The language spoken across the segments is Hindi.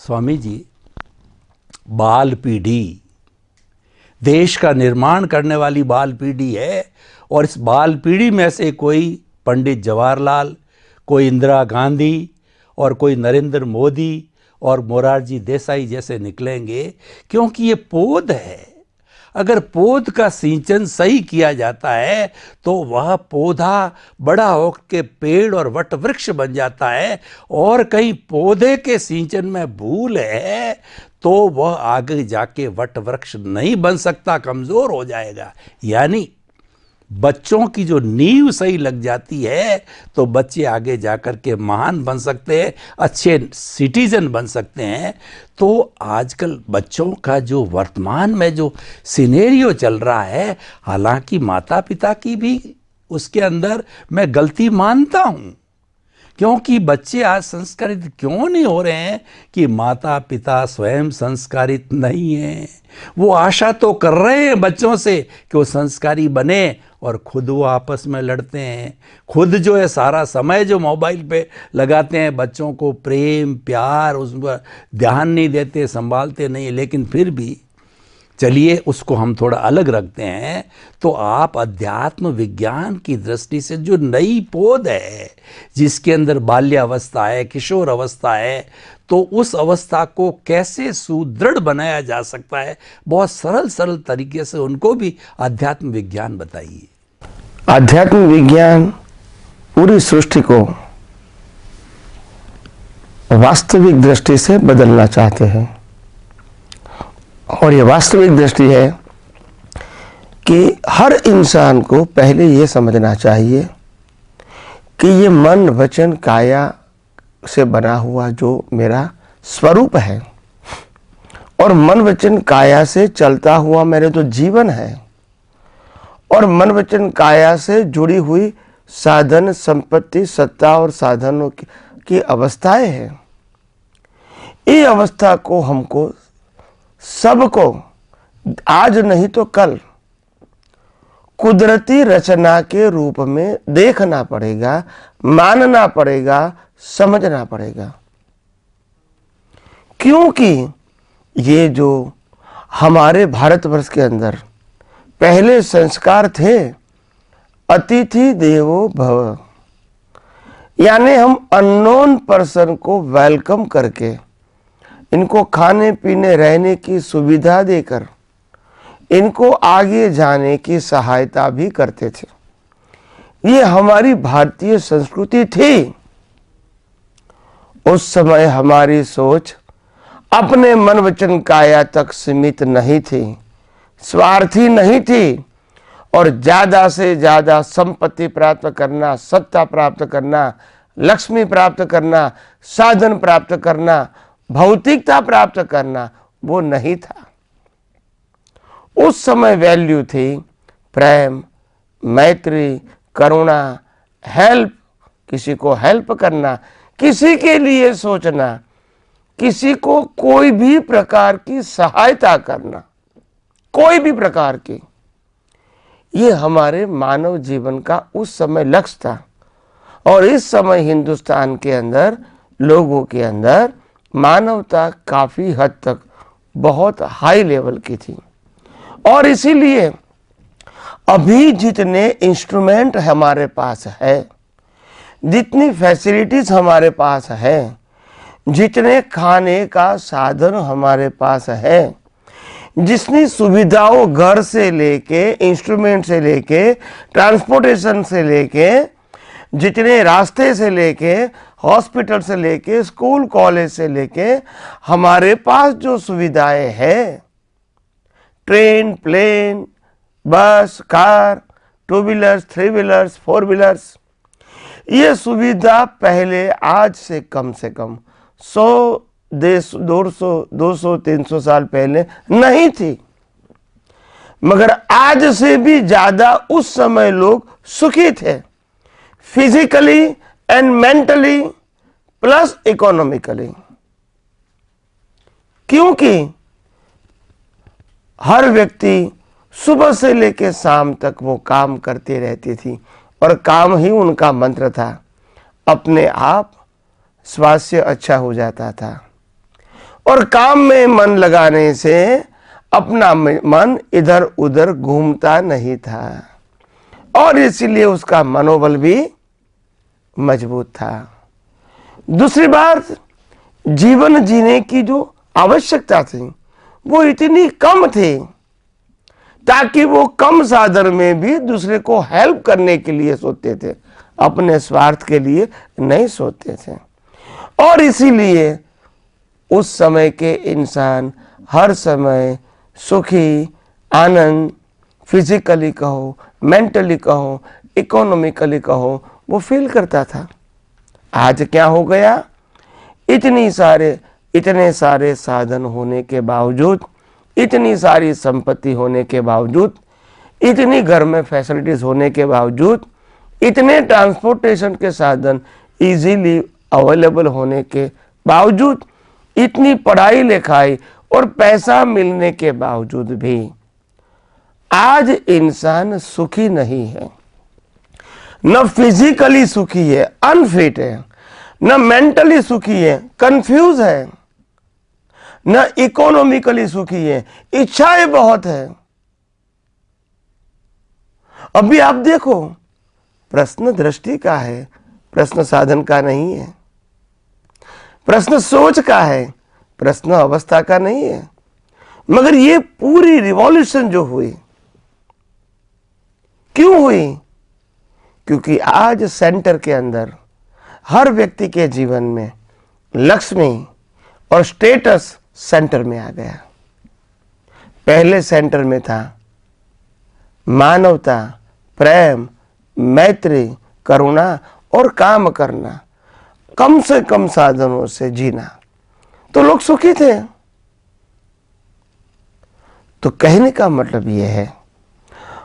स्वामी जी, बाल पीढ़ी देश का निर्माण करने वाली बाल पीढ़ी है और इस बाल पीढ़ी में से कोई पंडित जवाहरलाल, कोई इंदिरा गांधी और कोई नरेंद्र मोदी और मोरारजी देसाई जैसे निकलेंगे, क्योंकि ये पौध है। अगर पौध का सिंचन सही किया जाता है तो वह पौधा बड़ा होकर के पेड़ और वट वृक्ष बन जाता है, और कहीं पौधे के सिंचन में भूल है तो वह आगे जाके वट वृक्ष नहीं बन सकता, कमजोर हो जाएगा। यानी बच्चों की जो नींव सही लग जाती है तो बच्चे आगे जाकर के महान बन सकते हैं, अच्छे सिटीजन बन सकते हैं। तो आजकल बच्चों का जो वर्तमान में जो सिनेरियो चल रहा है, हालांकि माता पिता की भी उसके अंदर मैं गलती मानता हूं, क्योंकि बच्चे आज संस्कारित क्यों नहीं हो रहे हैं कि माता पिता स्वयं संस्कारित नहीं हैं। वो आशा तो कर रहे हैं बच्चों से कि वो संस्कारी बने, और खुद वो आपस में लड़ते हैं। खुद जो है सारा समय जो मोबाइल पे लगाते हैं, बच्चों को प्रेम प्यार उस पर ध्यान नहीं देते, संभालते नहीं। लेकिन फिर भी चलिए उसको हम थोड़ा अलग रखते हैं। तो आप अध्यात्म विज्ञान की दृष्टि से जो नई पौध है, जिसके अंदर बाल्यावस्था है, किशोर अवस्था है, तो उस अवस्था को कैसे सुदृढ़ बनाया जा सकता है, बहुत सरल सरल तरीके से उनको भी अध्यात्म विज्ञान बताइए। आध्यात्म विज्ञान पूरी सृष्टि को वास्तविक दृष्टि से बदलना चाहते हैं, और ये वास्तविक दृष्टि है कि हर इंसान को पहले ये समझना चाहिए कि ये मन वचन काया से बना हुआ जो मेरा स्वरूप है, और मन वचन काया से चलता हुआ मेरे जो जीवन है, और मन वचन काया से जुड़ी हुई साधन संपत्ति सत्ता और साधनों की अवस्थाएं हैं। ये अवस्था को हमको सबको आज नहीं तो कल कुदरती रचना के रूप में देखना पड़ेगा, मानना पड़ेगा, समझना पड़ेगा। क्योंकि ये जो हमारे भारतवर्ष के अंदर पहले संस्कार थे, अतिथि देवो भव, यानी हम अननोन पर्सन को वेलकम करके, इनको खाने पीने रहने की सुविधा देकर इनको आगे जाने की सहायता भी करते थे। ये हमारी भारतीय संस्कृति थी। उस समय हमारी सोच अपने मन वचन काया तक सीमित नहीं थी, स्वार्थी नहीं थी, और ज्यादा से ज्यादा संपत्ति प्राप्त करना, सत्ता प्राप्त करना, लक्ष्मी प्राप्त करना, साधन प्राप्त करना, भौतिकता प्राप्त करना, वो नहीं था। उस समय वैल्यू थी प्रेम, मैत्री, करुणा, हेल्प, किसी को हेल्प करना, किसी के लिए सोचना, किसी को कोई भी प्रकार की सहायता करना, कोई भी प्रकार की। ये हमारे मानव जीवन का उस समय लक्ष्य था। और इस समय हिंदुस्तान के अंदर लोगों के अंदर मानवता काफी हद तक बहुत हाई लेवल की थी। और इसीलिए अभी जितने इंस्ट्रूमेंट हमारे पास है, जितनी फैसिलिटीज हमारे पास है, जितने खाने का साधन हमारे पास है, जितनी सुविधाओं घर से लेके, इंस्ट्रूमेंट से लेके, ट्रांसपोर्टेशन से लेके, जितने रास्ते से लेके, हॉस्पिटल से लेके, स्कूल कॉलेज से लेके, हमारे पास जो सुविधाएं हैं, ट्रेन, प्लेन, बस, car, two wheelers, three wheelers, four wheelers, ये सुविधा पहले आज से कम 100, 200, 300 साल पहले नहीं थी। मगर आज से भी ज्यादा उस समय लोग सुखी थे, physically and mentally plus economically. क्योंकि हर व्यक्ति सुबह से लेकर शाम तक वो काम करते रहती थी, और काम ही उनका मंत्र था। अपने आप स्वास्थ्य अच्छा हो जाता था, और काम में मन लगाने से अपना मन इधर उधर घूमता नहीं था और इसीलिए उसका मनोबल भी मजबूत था। दूसरी बात, जीवन जीने की जो आवश्यकता थी वो इतनी कम थी ताकि वो कम साधन में भी दूसरे को हेल्प करने के लिए सोचते थे, अपने स्वार्थ के लिए नहीं सोचते थे। और इसीलिए उस समय के इंसान हर समय सुखी, आनंद, फिजिकली कहो, मेंटली कहो, इकोनॉमिकली कहो, वो फील करता था। आज क्या हो गया, इतने सारे साधन होने के बावजूद, इतनी सारी संपत्ति होने के बावजूद, इतनी घर में फैसिलिटीज होने के बावजूद, इतने ट्रांसपोर्टेशन के साधन इजीली अवेलेबल होने के बावजूद, इतनी पढ़ाई लिखाई और पैसा मिलने के बावजूद भी आज इंसान सुखी नहीं है। न फिजिकली सुखी है, अनफिट है, न मेंटली सुखी है, कंफ्यूज है, न इकोनॉमिकली सुखी है, इच्छाएं बहुत है। अभी आप देखो, प्रश्न दृष्टि का है, प्रश्न साधन का नहीं है। प्रश्न सोच का है, प्रश्न अवस्था का नहीं है। मगर ये पूरी रिवॉल्यूशन जो हुई, क्यों हुई? क्योंकि आज सेंटर के अंदर हर व्यक्ति के जीवन में लक्ष्मी और स्टेटस सेंटर में आ गया। पहले सेंटर में था मानवता, प्रेम, मैत्री, करुणा और काम करना, कम से कम साधनों से जीना, तो लोग सुखी थे। तो कहने का मतलब यह है,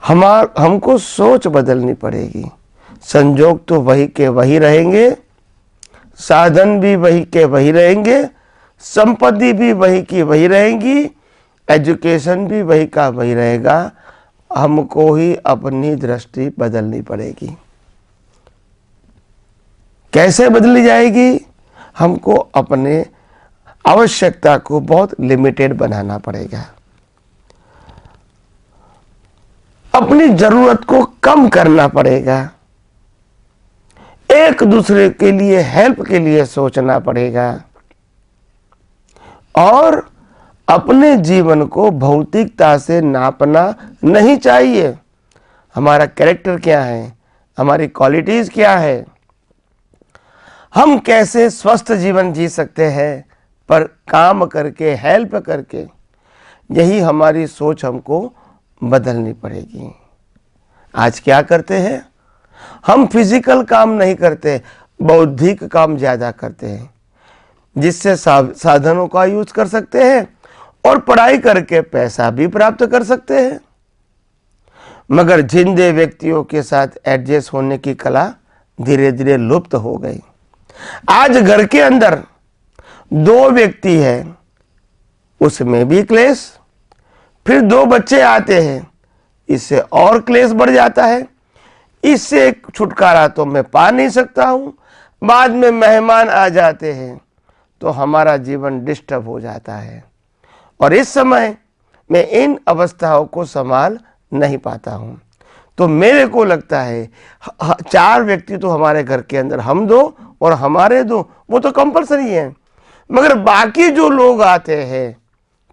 हमको सोच बदलनी पड़ेगी। संजोग तो वही के वही रहेंगे, साधन भी वही के वही रहेंगे, संपत्ति भी वही की वही रहेंगी, एजुकेशन भी वही का वही रहेगा। हमको ही अपनी दृष्टि बदलनी पड़ेगी। कैसे बदली जाएगी? हमको अपने आवश्यकता को बहुत लिमिटेड बनाना पड़ेगा, अपनी जरूरत को कम करना पड़ेगा, एक दूसरे के लिए हेल्प के लिए सोचना पड़ेगा और अपने जीवन को भौतिकता से नापना नहीं चाहिए। हमारा कैरेक्टर क्या है, हमारी क्वालिटीज क्या है, हम कैसे स्वस्थ जीवन जी सकते हैं, पर काम करके, हेल्प करके, यही हमारी सोच हमको बदलनी पड़ेगी। आज क्या करते हैं हम? फिजिकल काम नहीं करते, बौद्धिक काम ज्यादा करते हैं, जिससे साधनों का यूज कर सकते हैं और पढ़ाई करके पैसा भी प्राप्त कर सकते हैं। मगर जिंदे व्यक्तियों के साथ एडजस्ट होने की कला धीरे धीरे लुप्त हो गई। आज घर के अंदर 2 व्यक्ति है, उसमें भी क्लेश, फिर 2 बच्चे आते हैं, इससे और क्लेश बढ़ जाता है। इससे छुटकारा तो मैं पा नहीं सकता हूं, बाद में मेहमान आ जाते हैं तो हमारा जीवन डिस्टर्ब हो जाता है और इस समय मैं इन अवस्थाओं को संभाल नहीं पाता हूं। तो मेरे को लगता है 4 व्यक्ति तो हमारे घर के अंदर, हम 2 और हमारे 2, वो तो कंपलसरी है। मगर बाकी जो लोग आते हैं,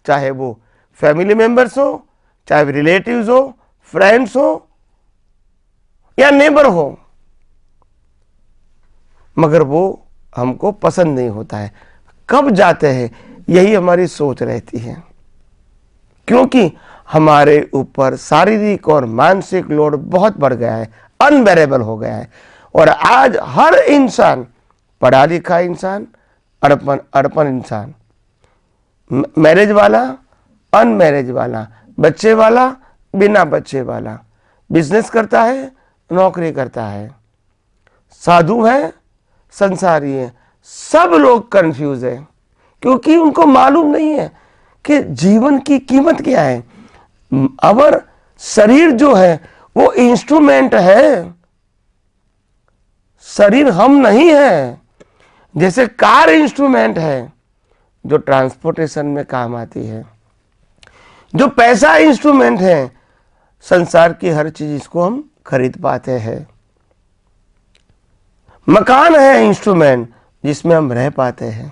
चाहे वो फैमिली मेंबर्स हो, चाहे रिलेटिव्स हो, फ्रेंड्स हो या नेबर हो, मगर वो हमको पसंद नहीं होता है। कब जाते हैं, यही हमारी सोच रहती है, क्योंकि हमारे ऊपर शारीरिक और मानसिक लोड बहुत बढ़ गया है, अनबेरेबल हो गया है। और आज हर इंसान, पढ़ा लिखा इंसान, अड़पन इंसान, मैरिज वाला, अनमैरिज वाला, बच्चे वाला, बिना बच्चे वाला, बिजनेस करता है, नौकरी करता है, साधु है, संसारी है, सब लोग कंफ्यूज है, क्योंकि उनको मालूम नहीं है कि जीवन की कीमत क्या है। अवर शरीर जो है वो इंस्ट्रूमेंट है, शरीर हम नहीं है। जैसे कार इंस्ट्रूमेंट है, जो ट्रांसपोर्टेशन में काम आती है। जो पैसा इंस्ट्रूमेंट है, संसार की हर चीज इसको हम खरीद पाते हैं। मकान है इंस्ट्रूमेंट जिसमें हम रह पाते हैं।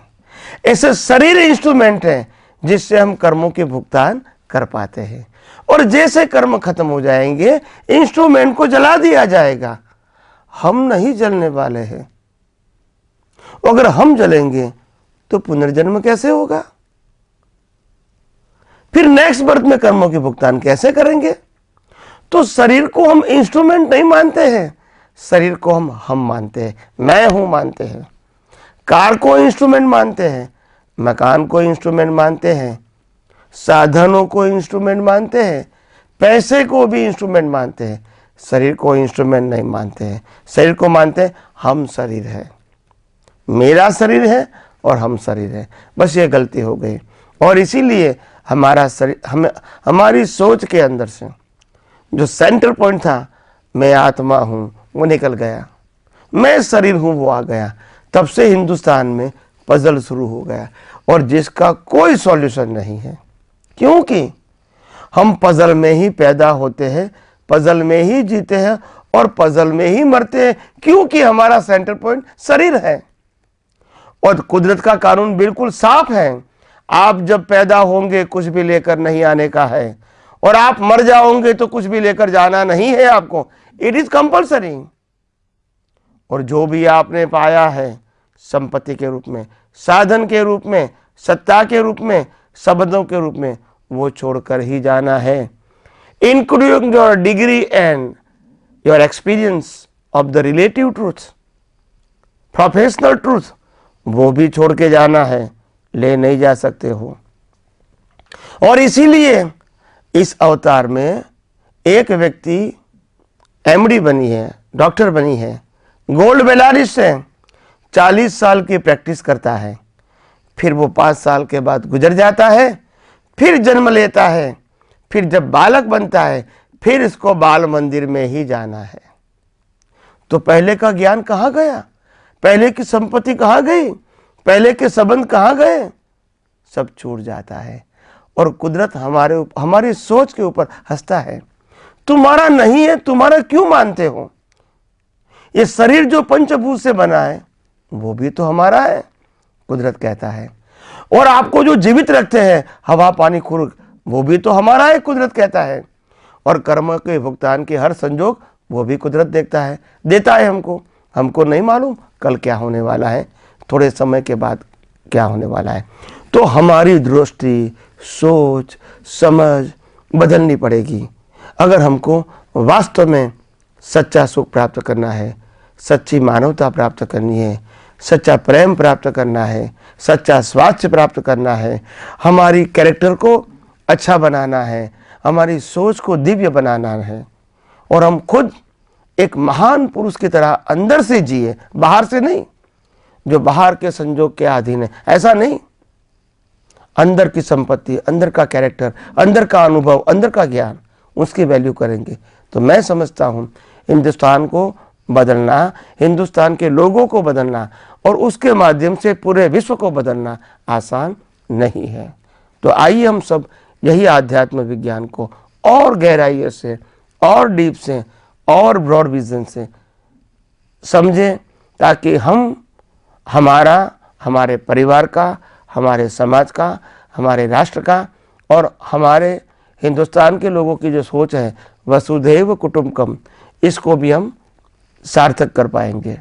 ऐसे शरीर इंस्ट्रूमेंट है जिससे हम कर्मों के भुगतान कर पाते हैं। और जैसे कर्म खत्म हो जाएंगे, इंस्ट्रूमेंट को जला दिया जाएगा। हम नहीं जलने वाले हैं। अगर हम जलेंगे तो पुनर्जन्म कैसे होगा? फिर नेक्स्ट बर्थ में कर्मों के भुगतान कैसे करेंगे? तो शरीर को हम इंस्ट्रूमेंट नहीं मानते हैं, शरीर को हम मानते हैं, मैं हूं मानते हैं। कार को इंस्ट्रूमेंट मानते हैं, मकान को इंस्ट्रूमेंट मानते हैं, साधनों को इंस्ट्रूमेंट मानते हैं, पैसे को भी इंस्ट्रूमेंट मानते हैं। शरीर को इंस्ट्रूमेंट नहीं मानते हैं। शरीर को मानते हैं हम शरीर है, मेरा शरीर है और हम शरीर है। बस ये गलती हो गई। और इसीलिए हमारा शरीर, हमारी सोच के अंदर से जो सेंटर पॉइंट था, मैं आत्मा हूं, वो निकल गया। मैं शरीर हूं, वो आ गया। तब से हिंदुस्तान में पजल शुरू हो गया, और जिसका कोई सॉल्यूशन नहीं है। क्योंकि हम पजल में ही पैदा होते हैं, पजल में ही जीते हैं और पजल में ही मरते हैं, क्योंकि हमारा सेंटर पॉइंट शरीर है। और कुदरत का कानून बिल्कुल साफ है। आप जब पैदा होंगे कुछ भी लेकर नहीं आने का है, और आप मर जाओगे तो कुछ भी लेकर जाना नहीं है आपको। It is compulsory. और जो भी आपने पाया है संपत्ति के रूप में, साधन के रूप में, सत्ता के रूप में, शब्दों के रूप में, वो छोड़कर ही जाना है। Including your degree and your experience of the relative truth, professional truth, वो भी छोड़ के जाना है, ले नहीं जा सकते हो। और इसीलिए इस अवतार में एक व्यक्ति एमडी बनी है, डॉक्टर बनी है, गोल्ड मेडलिस्ट है, 40 साल की प्रैक्टिस करता है, फिर वो 5 साल के बाद गुजर जाता है, फिर जन्म लेता है, फिर जब बालक बनता है, फिर इसको बाल मंदिर में ही जाना है। तो पहले का ज्ञान कहाँ गया? पहले की संपत्ति कहाँ गई? पहले के संबंध कहाँ गए? सब छूट जाता है। और कुदरत हमारी सोच के ऊपर हंसता है। तुम्हारा नहीं है, तुम्हारा क्यों मानते हो? ये शरीर जो पंचभूत से बना है वो भी तो हमारा है, कुदरत कहता है। और आपको जो जीवित रखते हैं, हवा पानी खुराक, वो भी तो हमारा है, कुदरत कहता है। और कर्म के भुगतान के हर संजोग वो भी कुदरत देखता है, देता है हमको। हमको नहीं मालूम कल क्या होने वाला है, थोड़े समय के बाद क्या होने वाला है। तो हमारी दृष्टि, सोच, समझ बदलनी पड़ेगी अगर हमको वास्तव में सच्चा सुख प्राप्त करना है, सच्ची मानवता प्राप्त करनी है, सच्चा प्रेम प्राप्त करना है, सच्चा स्वास्थ्य प्राप्त करना है, हमारी कैरेक्टर को अच्छा बनाना है, हमारी सोच को दिव्य बनाना है, और हम खुद एक महान पुरुष की तरह अंदर से जिए, बाहर से नहीं, जो बाहर के संजोग के अधीन है, ऐसा नहीं। अंदर की संपत्ति, अंदर का कैरेक्टर, अंदर का अनुभव, अंदर का ज्ञान, उसकी वैल्यू करेंगे। तो मैं समझता हूँ हिंदुस्तान को बदलना, हिंदुस्तान के लोगों को बदलना और उसके माध्यम से पूरे विश्व को बदलना आसान नहीं है। तो आइए हम सब यही आध्यात्म विज्ञान को और गहराई से, और डीप से, और ब्रॉड विजन से समझें, ताकि हम हमारे परिवार का, हमारे समाज का, हमारे राष्ट्र का और हमारे हिंदुस्तान के लोगों की जो सोच है वसुधैव कुटुंबकम, इसको भी हम सार्थक कर पाएंगे।